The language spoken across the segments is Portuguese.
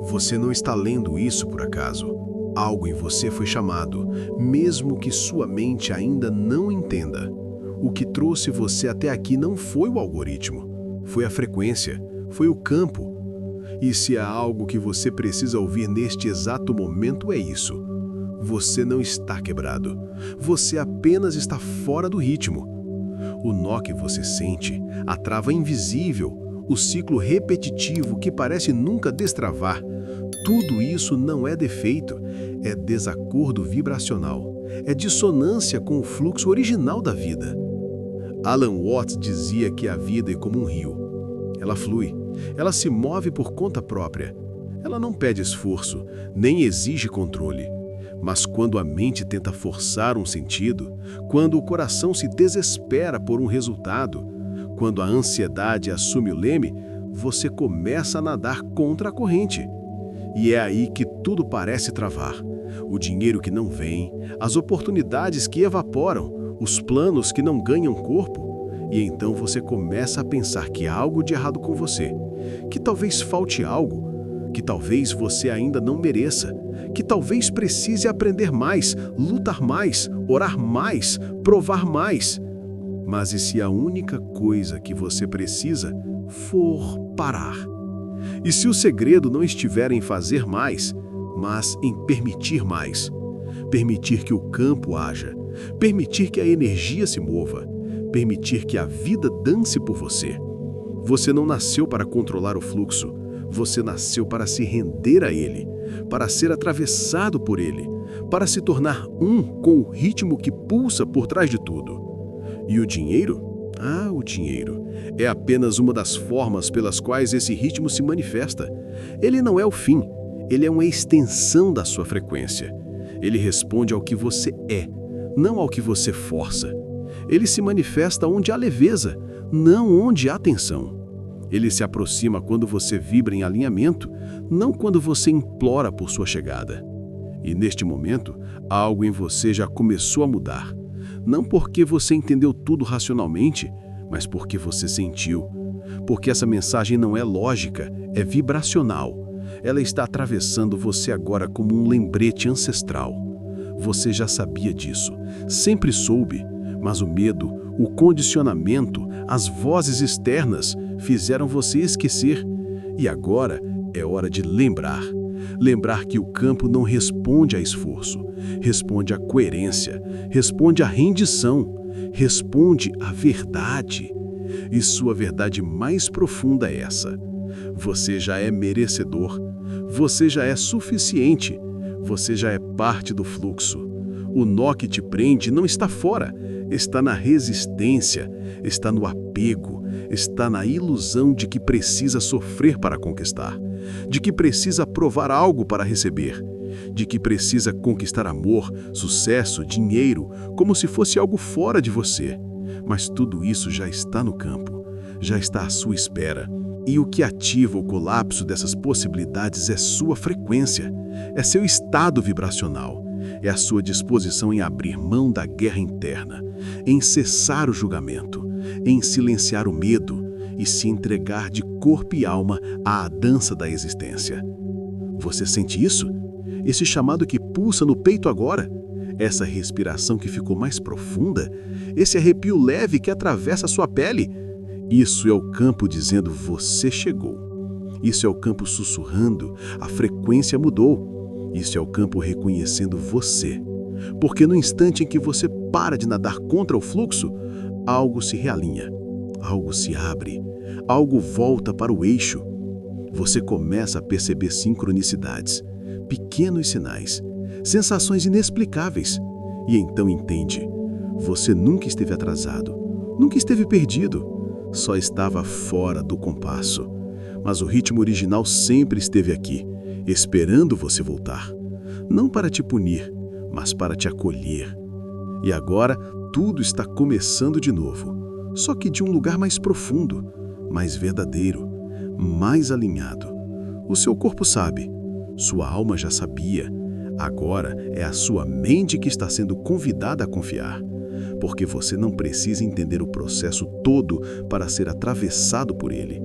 Você não está lendo isso por acaso. Algo em você foi chamado, mesmo que sua mente ainda não entenda. O que trouxe você até aqui não foi o algoritmo, foi a frequência, foi o campo. E se há algo que você precisa ouvir neste exato momento é isso. Você não está quebrado. Você apenas está fora do ritmo. O nó que você sente, a trava invisível, o ciclo repetitivo que parece nunca destravar, tudo isso não é defeito, é desacordo vibracional, é dissonância com o fluxo original da vida. Alan Watts dizia que a vida é como um rio. Ela flui, ela se move por conta própria. Ela não pede esforço, nem exige controle. Mas quando a mente tenta forçar um sentido, quando o coração se desespera por um resultado, quando a ansiedade assume o leme, você começa a nadar contra a corrente. E é aí que tudo parece travar. O dinheiro que não vem, as oportunidades que evaporam, os planos que não ganham corpo. E então você começa a pensar que há algo de errado com você, que talvez falte algo, que talvez você ainda não mereça, que talvez precise aprender mais, lutar mais, orar mais, provar mais. Mas e se a única coisa que você precisa for parar? E se o segredo não estiver em fazer mais, mas em permitir mais? Permitir que o campo haja, permitir que a energia se mova, permitir que a vida dance por você. Você não nasceu para controlar o fluxo, você nasceu para se render a ele, para ser atravessado por ele, para se tornar um com o ritmo que pulsa por trás de tudo. E o dinheiro? O dinheiro é apenas uma das formas pelas quais esse ritmo se manifesta. Ele não é o fim, ele é uma extensão da sua frequência. Ele responde ao que você é, não ao que você força. Ele se manifesta onde há leveza, não onde há tensão. Ele se aproxima quando você vibra em alinhamento, não quando você implora por sua chegada. E neste momento, algo em você já começou a mudar. Não porque você entendeu tudo racionalmente, mas porque você sentiu. Porque essa mensagem não é lógica, é vibracional. Ela está atravessando você agora como um lembrete ancestral. Você já sabia disso, sempre soube, mas o medo, o condicionamento, as vozes externas fizeram você esquecer. E agora é hora de lembrar. Lembrar que o campo não responde a esforço, responde à coerência, responde à rendição, responde à verdade. E sua verdade mais profunda é essa. Você já é merecedor, você já é suficiente, você já é parte do fluxo. O nó que te prende não está fora, está na resistência, está no apego, está na ilusão de que precisa sofrer para conquistar, de que precisa provar algo para receber, de que precisa conquistar amor, sucesso, dinheiro, como se fosse algo fora de você. Mas tudo isso já está no campo, já está à sua espera. E o que ativa o colapso dessas possibilidades é sua frequência, é seu estado vibracional, é a sua disposição em abrir mão da guerra interna, em cessar o julgamento, em silenciar o medo e se entregar de corpo e alma à dança da existência. Você sente isso? Esse chamado que pulsa no peito agora? Essa respiração que ficou mais profunda? Esse arrepio leve que atravessa sua pele? Isso é o campo dizendo: você chegou. Isso é o campo sussurrando: a frequência mudou. Isso é o campo reconhecendo você. Porque no instante em que você para de nadar contra o fluxo, algo se realinha, algo se abre, algo volta para o eixo. Você começa a perceber sincronicidades, pequenos sinais, sensações inexplicáveis. E então entende: você nunca esteve atrasado, nunca esteve perdido, só estava fora do compasso. Mas o ritmo original sempre esteve aqui, esperando você voltar. Não para te punir, mas para te acolher. E agora tudo está começando de novo, só que de um lugar mais profundo, mais verdadeiro, mais alinhado. O seu corpo sabe, sua alma já sabia. Agora é a sua mente que está sendo convidada a confiar, porque você não precisa entender o processo todo para ser atravessado por ele.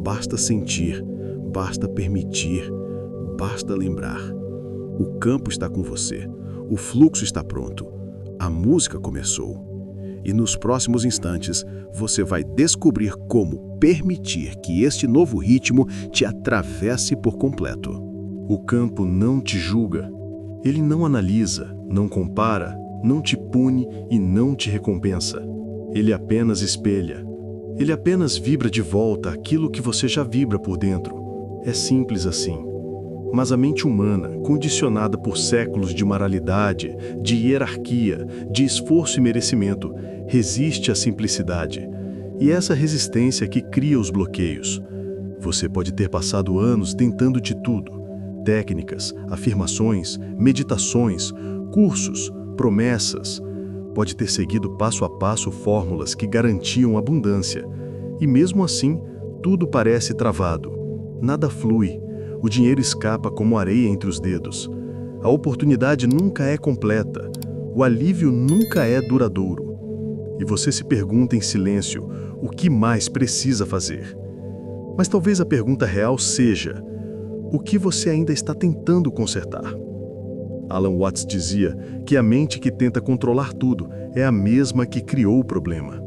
Basta sentir, basta permitir, basta lembrar. O campo está com você, o fluxo está pronto, a música começou. E nos próximos instantes, você vai descobrir como permitir que este novo ritmo te atravesse por completo. O campo não te julga. Ele não analisa, não compara, não te pune e não te recompensa. Ele apenas espelha. Ele apenas vibra de volta aquilo que você já vibra por dentro. É simples assim. Mas a mente humana, condicionada por séculos de moralidade, de hierarquia, de esforço e merecimento, resiste à simplicidade. E é essa resistência que cria os bloqueios. Você pode ter passado anos tentando de tudo: técnicas, afirmações, meditações, cursos, promessas. Pode ter seguido passo a passo fórmulas que garantiam abundância. E mesmo assim, tudo parece travado. Nada flui. O dinheiro escapa como areia entre os dedos. A oportunidade nunca é completa. O alívio nunca é duradouro. E você se pergunta em silêncio o que mais precisa fazer. Mas talvez a pergunta real seja: o que você ainda está tentando consertar? Alan Watts dizia que a mente que tenta controlar tudo é a mesma que criou o problema.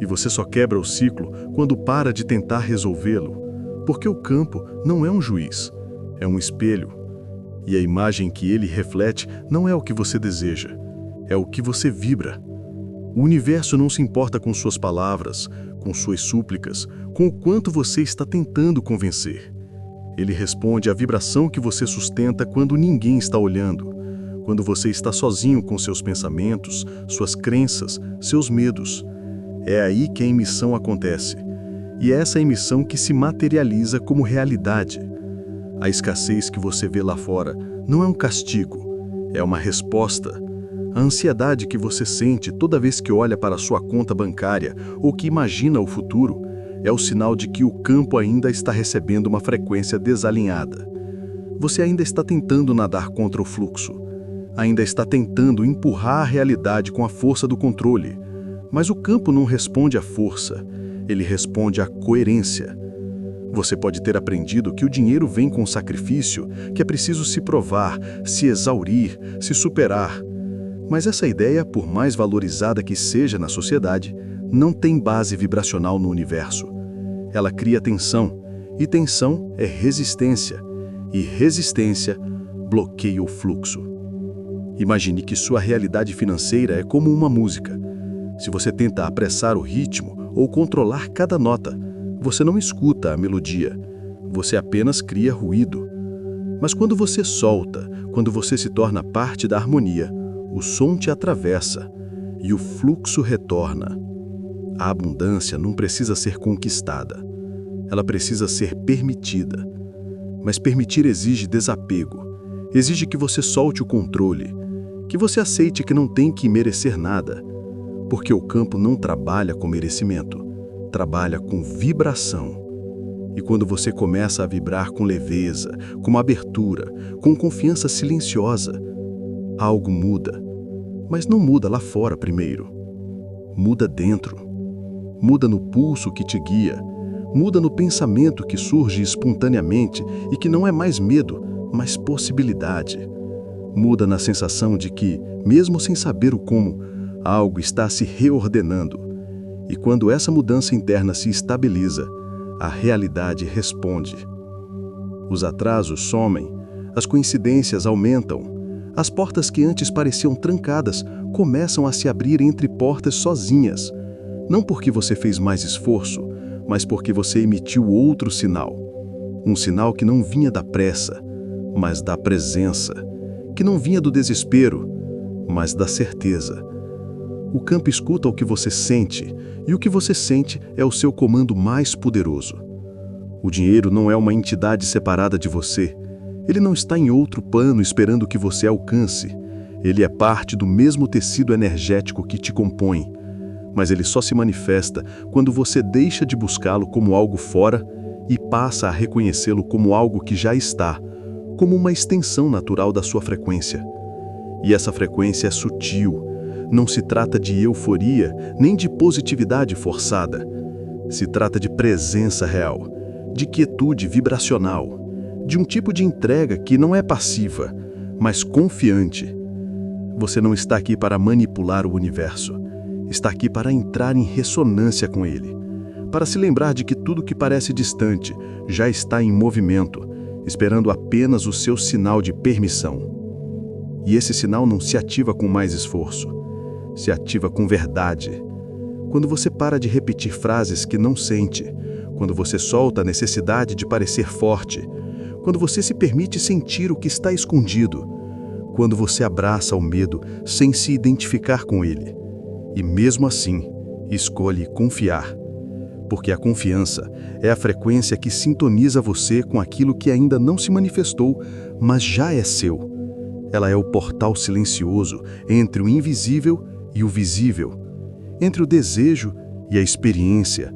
E você só quebra o ciclo quando para de tentar resolvê-lo. Porque o campo não é um juiz, é um espelho. E a imagem que ele reflete não é o que você deseja, é o que você vibra. O universo não se importa com suas palavras, com suas súplicas, com o quanto você está tentando convencer. Ele responde à vibração que você sustenta quando ninguém está olhando, quando você está sozinho com seus pensamentos, suas crenças, seus medos. É aí que a emissão acontece. E é essa emissão que se materializa como realidade. A escassez que você vê lá fora não é um castigo, é uma resposta. A ansiedade que você sente toda vez que olha para sua conta bancária ou que imagina o futuro é o sinal de que o campo ainda está recebendo uma frequência desalinhada. Você ainda está tentando nadar contra o fluxo, ainda está tentando empurrar a realidade com a força do controle, mas o campo não responde à força. Ele responde à coerência. Você pode ter aprendido que o dinheiro vem com sacrifício, que é preciso se provar, se exaurir, se superar. Mas essa ideia, por mais valorizada que seja na sociedade, não tem base vibracional no universo. Ela cria tensão, e tensão é resistência, e resistência bloqueia o fluxo. Imagine que sua realidade financeira é como uma música. Se você tenta apressar o ritmo, ou controlar cada nota, você não escuta a melodia, você apenas cria ruído. Mas quando você solta, quando você se torna parte da harmonia, o som te atravessa e o fluxo retorna. A abundância não precisa ser conquistada, ela precisa ser permitida. Mas permitir exige desapego, exige que você solte o controle, que você aceite que não tem que merecer nada. Porque o campo não trabalha com merecimento, trabalha com vibração. E quando você começa a vibrar com leveza, com abertura, com confiança silenciosa, algo muda. Mas não muda lá fora primeiro. Muda dentro. Muda no pulso que te guia. Muda no pensamento que surge espontaneamente e que não é mais medo, mas possibilidade. Muda na sensação de que, mesmo sem saber o como, algo está se reordenando. E quando essa mudança interna se estabiliza, a realidade responde. Os atrasos somem, as coincidências aumentam, as portas que antes pareciam trancadas começam a se abrir entre portas sozinhas. Não porque você fez mais esforço, mas porque você emitiu outro sinal. Um sinal que não vinha da pressa, mas da presença. Que não vinha do desespero, mas da certeza. O campo escuta o que você sente, e o que você sente é o seu comando mais poderoso. O dinheiro não é uma entidade separada de você. Ele não está em outro plano esperando que você alcance. Ele é parte do mesmo tecido energético que te compõe. Mas ele só se manifesta quando você deixa de buscá-lo como algo fora e passa a reconhecê-lo como algo que já está, como uma extensão natural da sua frequência. E essa frequência é sutil. Não se trata de euforia, nem de positividade forçada. Se trata de presença real, de quietude vibracional, de um tipo de entrega que não é passiva, mas confiante. Você não está aqui para manipular o universo. Está aqui para entrar em ressonância com ele, para se lembrar de que tudo que parece distante já está em movimento, esperando apenas o seu sinal de permissão. E esse sinal não se ativa com mais esforço, se ativa com verdade. Quando você para de repetir frases que não sente, quando você solta a necessidade de parecer forte, quando você se permite sentir o que está escondido, quando você abraça o medo sem se identificar com ele, e mesmo assim, escolhe confiar. Porque a confiança é a frequência que sintoniza você com aquilo que ainda não se manifestou, mas já é seu. Ela é o portal silencioso entre o invisível e o visível, entre o desejo e a experiência.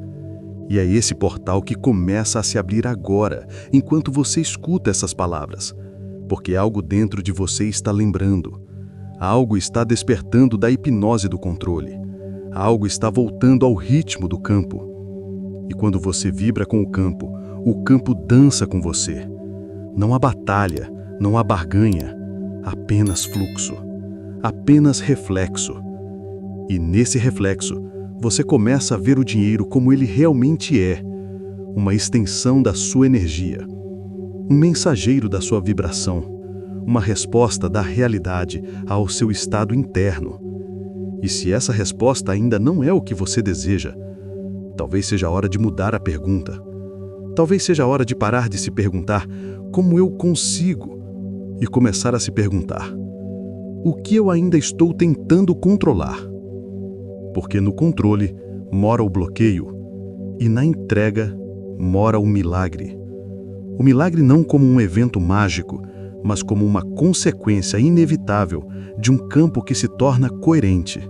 E é esse portal que começa a se abrir agora, enquanto você escuta essas palavras. Porque algo dentro de você está lembrando. Algo está despertando da hipnose do controle. Algo está voltando ao ritmo do campo. E quando você vibra com o campo dança com você. Não há batalha, não há barganha, apenas fluxo, apenas reflexo. E nesse reflexo, você começa a ver o dinheiro como ele realmente é, uma extensão da sua energia, um mensageiro da sua vibração, uma resposta da realidade ao seu estado interno. E se essa resposta ainda não é o que você deseja, talvez seja a hora de mudar a pergunta. Talvez seja a hora de parar de se perguntar como eu consigo e começar a se perguntar o que eu ainda estou tentando controlar. Porque no controle mora o bloqueio e na entrega mora o milagre. O milagre não como um evento mágico, mas como uma consequência inevitável de um campo que se torna coerente.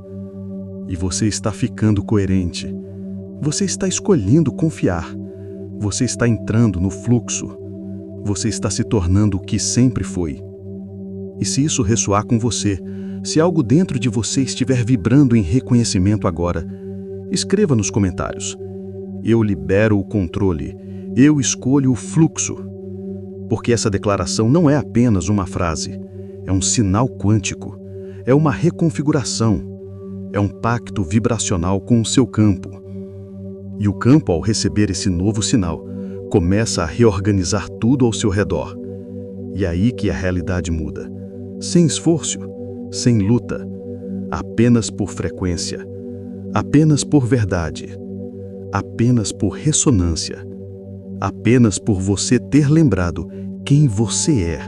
E você está ficando coerente. Você está escolhendo confiar. Você está entrando no fluxo. Você está se tornando o que sempre foi. E se isso ressoar com você, se algo dentro de você estiver vibrando em reconhecimento agora, escreva nos comentários. Eu libero o controle. Eu escolho o fluxo. Porque essa declaração não é apenas uma frase. É um sinal quântico. É uma reconfiguração. É um pacto vibracional com o seu campo. E o campo, ao receber esse novo sinal, começa a reorganizar tudo ao seu redor. E é aí que a realidade muda. Sem esforço, sem luta, apenas por frequência, apenas por verdade, apenas por ressonância, apenas por você ter lembrado quem você é.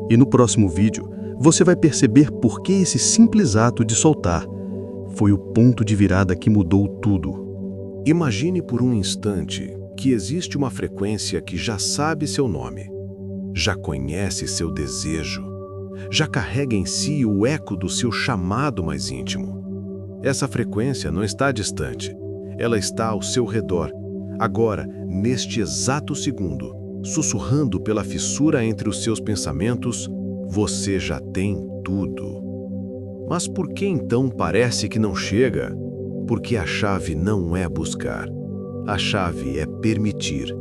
E no próximo vídeo, você vai perceber por que esse simples ato de soltar foi o ponto de virada que mudou tudo. Imagine por um instante que existe uma frequência que já sabe seu nome, já conhece seu desejo, já carrega em si o eco do seu chamado mais íntimo. Essa frequência não está distante, ela está ao seu redor, agora, neste exato segundo, sussurrando pela fissura entre os seus pensamentos, você já tem tudo. Mas por que então parece que não chega? Porque a chave não é buscar, a chave é permitir.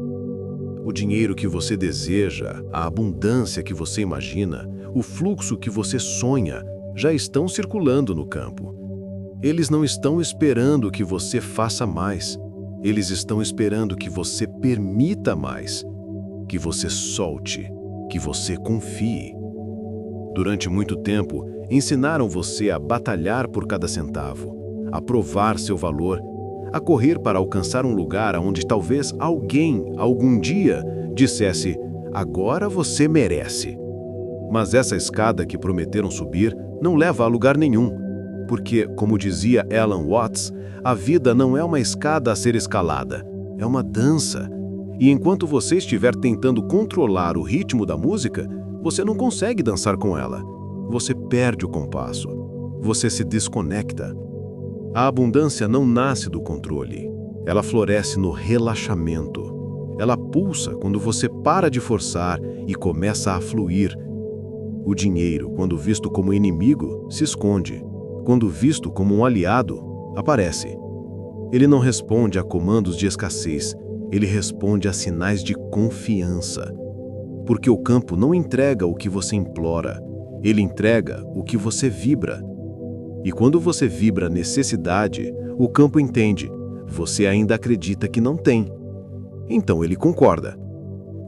O dinheiro que você deseja, a abundância que você imagina, o fluxo que você sonha, já estão circulando no campo. Eles não estão esperando que você faça mais, eles estão esperando que você permita mais, que você solte, que você confie. Durante muito tempo, ensinaram você a batalhar por cada centavo, a provar seu valor, a correr para alcançar um lugar onde talvez alguém, algum dia, dissesse: agora você merece. Mas essa escada que prometeram subir não leva a lugar nenhum, porque, como dizia Alan Watts, a vida não é uma escada a ser escalada, é uma dança. E enquanto você estiver tentando controlar o ritmo da música, você não consegue dançar com ela. Você perde o compasso. Você se desconecta. A abundância não nasce do controle. Ela floresce no relaxamento. Ela pulsa quando você para de forçar e começa a fluir. O dinheiro, quando visto como inimigo, se esconde. Quando visto como um aliado, aparece. Ele não responde a comandos de escassez. Ele responde a sinais de confiança. Porque o campo não entrega o que você implora, ele entrega o que você vibra. E quando você vibra necessidade, o campo entende, você ainda acredita que não tem. Então ele concorda.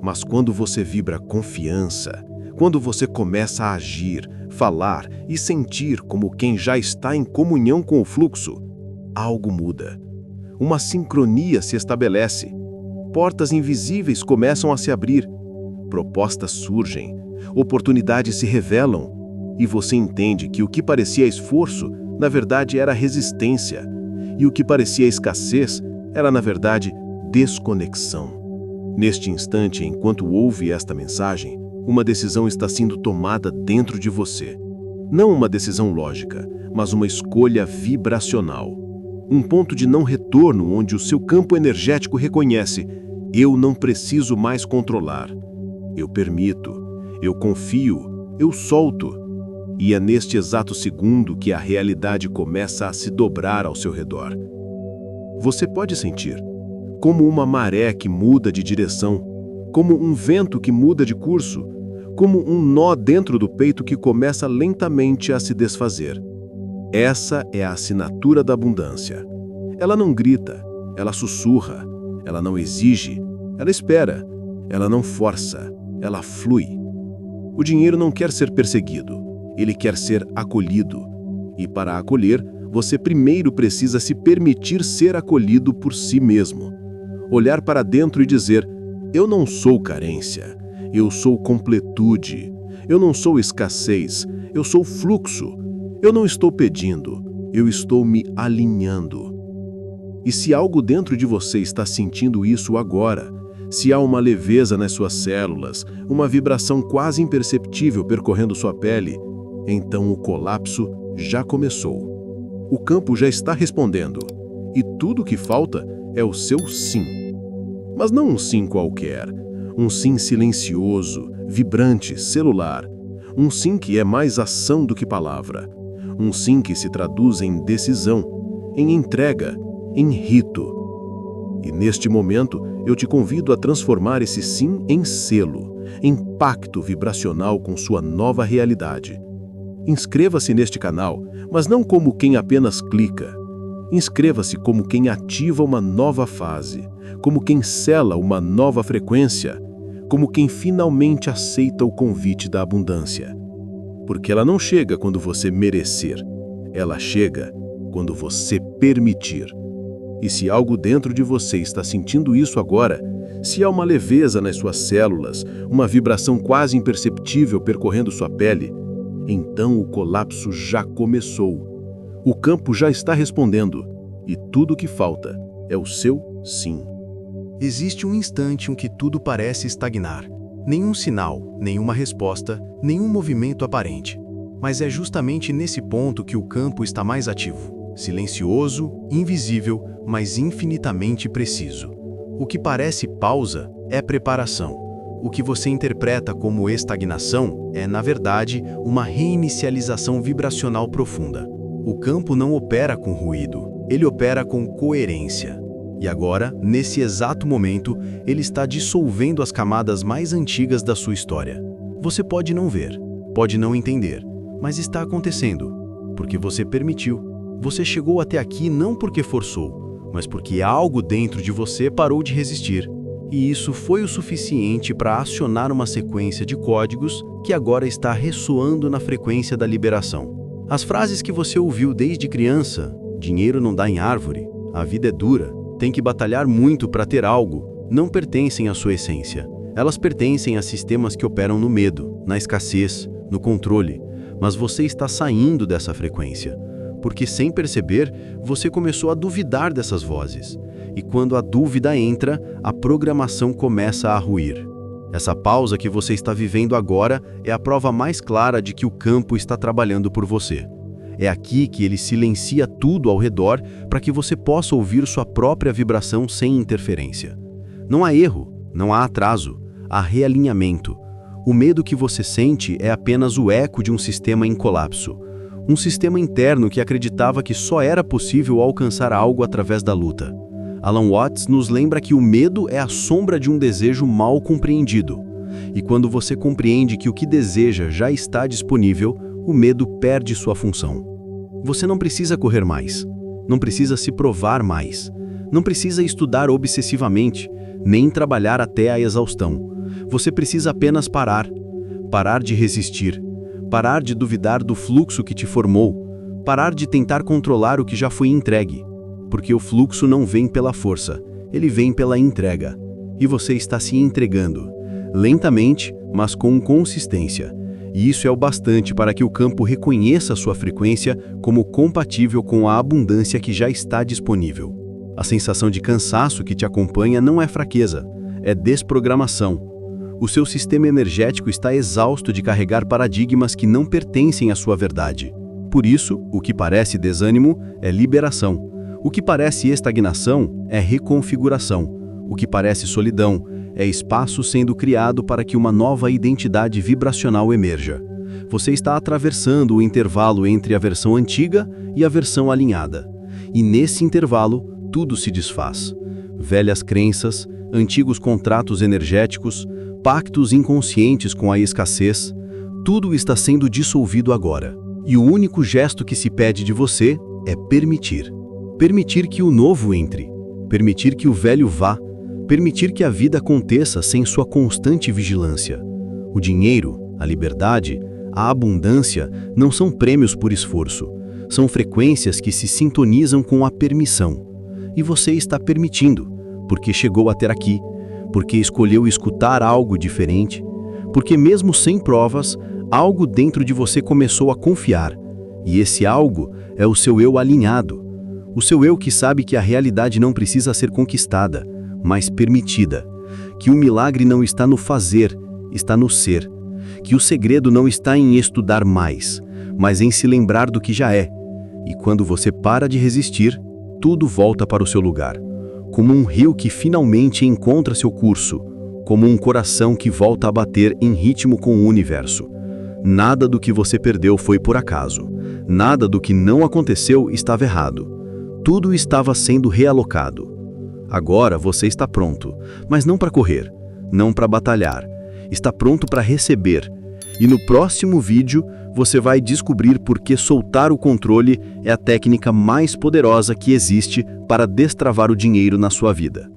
Mas quando você vibra confiança, quando você começa a agir, falar e sentir como quem já está em comunhão com o fluxo, algo muda. Uma sincronia se estabelece. Portas invisíveis começam a se abrir. Propostas surgem, oportunidades se revelam, e você entende que o que parecia esforço, na verdade era resistência, e o que parecia escassez era, na verdade, desconexão. Neste instante, enquanto ouve esta mensagem, uma decisão está sendo tomada dentro de você. Não uma decisão lógica, mas uma escolha vibracional. Um ponto de não retorno onde o seu campo energético reconhece: eu não preciso mais controlar. Eu permito, eu confio, eu solto. E é neste exato segundo que a realidade começa a se dobrar ao seu redor. Você pode sentir, como uma maré que muda de direção, como um vento que muda de curso, como um nó dentro do peito que começa lentamente a se desfazer. Essa é a assinatura da abundância. Ela não grita, ela sussurra, ela não exige, ela espera, ela não força, ela flui. O dinheiro não quer ser perseguido, ele quer ser acolhido. E para acolher, você primeiro precisa se permitir ser acolhido por si mesmo. Olhar para dentro e dizer: eu não sou carência, eu sou completude, eu não sou escassez, eu sou fluxo, eu não estou pedindo, eu estou me alinhando. E se algo dentro de você está sentindo isso agora, se há uma leveza nas suas células, uma vibração quase imperceptível percorrendo sua pele, então o colapso já começou. O campo já está respondendo, e tudo o que falta é o seu sim. Mas não um sim qualquer, um sim silencioso, vibrante, celular. Um sim que é mais ação do que palavra. Um sim que se traduz em decisão, em entrega, em rito. E neste momento, eu te convido a transformar esse sim em selo, em pacto vibracional com sua nova realidade. Inscreva-se neste canal, mas não como quem apenas clica. Inscreva-se como quem ativa uma nova fase, como quem sela uma nova frequência, como quem finalmente aceita o convite da abundância. Porque ela não chega quando você merecer, ela chega quando você permitir. E se algo dentro de você está sentindo isso agora, se há uma leveza nas suas células, uma vibração quase imperceptível percorrendo sua pele, então o colapso já começou. O campo já está respondendo, e tudo o que falta é o seu sim. Existe um instante em que tudo parece estagnar. Nenhum sinal, nenhuma resposta, nenhum movimento aparente. Mas é justamente nesse ponto que o campo está mais ativo. Silencioso, invisível, mas infinitamente preciso. O que parece pausa é preparação. O que você interpreta como estagnação é, na verdade, uma reinicialização vibracional profunda. O campo não opera com ruído, ele opera com coerência. E agora, nesse exato momento, ele está dissolvendo as camadas mais antigas da sua história. Você pode não ver, pode não entender, mas está acontecendo, porque você permitiu. Você chegou até aqui não porque forçou, mas porque algo dentro de você parou de resistir. E isso foi o suficiente para acionar uma sequência de códigos que agora está ressoando na frequência da liberação. As frases que você ouviu desde criança, dinheiro não dá em árvore, a vida é dura, tem que batalhar muito para ter algo, não pertencem à sua essência. Elas pertencem a sistemas que operam no medo, na escassez, no controle. Mas você está saindo dessa frequência, porque sem perceber, você começou a duvidar dessas vozes. E quando a dúvida entra, a programação começa a ruir. Essa pausa que você está vivendo agora é a prova mais clara de que o campo está trabalhando por você. É aqui que ele silencia tudo ao redor para que você possa ouvir sua própria vibração sem interferência. Não há erro, não há atraso, há realinhamento. O medo que você sente é apenas o eco de um sistema em colapso. Um sistema interno que acreditava que só era possível alcançar algo através da luta. Alan Watts nos lembra que o medo é a sombra de um desejo mal compreendido. E quando você compreende que o que deseja já está disponível, o medo perde sua função. Você não precisa correr mais, não precisa se provar mais, não precisa estudar obsessivamente, nem trabalhar até a exaustão. Você precisa apenas parar de resistir, parar de duvidar do fluxo que te formou, parar de tentar controlar o que já foi entregue, porque o fluxo não vem pela força, ele vem pela entrega. E você está se entregando, lentamente, mas com consistência. E isso é o bastante para que o campo reconheça sua frequência como compatível com a abundância que já está disponível. A sensação de cansaço que te acompanha não é fraqueza, é desprogramação. O seu sistema energético está exausto de carregar paradigmas que não pertencem à sua verdade. Por isso, o que parece desânimo é liberação. O que parece estagnação é reconfiguração. O que parece solidão é espaço sendo criado para que uma nova identidade vibracional emerja. Você está atravessando o intervalo entre a versão antiga e a versão alinhada. E nesse intervalo, tudo se desfaz. Velhas crenças, antigos contratos energéticos, pactos inconscientes com a escassez, tudo está sendo dissolvido agora. E o único gesto que se pede de você é permitir. Permitir que o novo entre. Permitir que o velho vá. Permitir que a vida aconteça sem sua constante vigilância. O dinheiro, a liberdade, a abundância não são prêmios por esforço. São frequências que se sintonizam com a permissão. E você está permitindo, porque chegou até aqui, porque escolheu escutar algo diferente, porque mesmo sem provas, algo dentro de você começou a confiar. E esse algo é o seu eu alinhado. O seu eu que sabe que a realidade não precisa ser conquistada, mas permitida, que o milagre não está no fazer, está no ser, que o segredo não está em estudar mais, mas em se lembrar do que já é. E quando você para de resistir, tudo volta para o seu lugar, como um rio que finalmente encontra seu curso, como um coração que volta a bater em ritmo com o universo. Nada do que você perdeu foi por acaso, nada do que não aconteceu estava errado, tudo estava sendo realocado. Agora você está pronto, mas não para correr, não para batalhar. Está pronto para receber. E no próximo vídeo você vai descobrir por que soltar o controle é a técnica mais poderosa que existe para destravar o dinheiro na sua vida.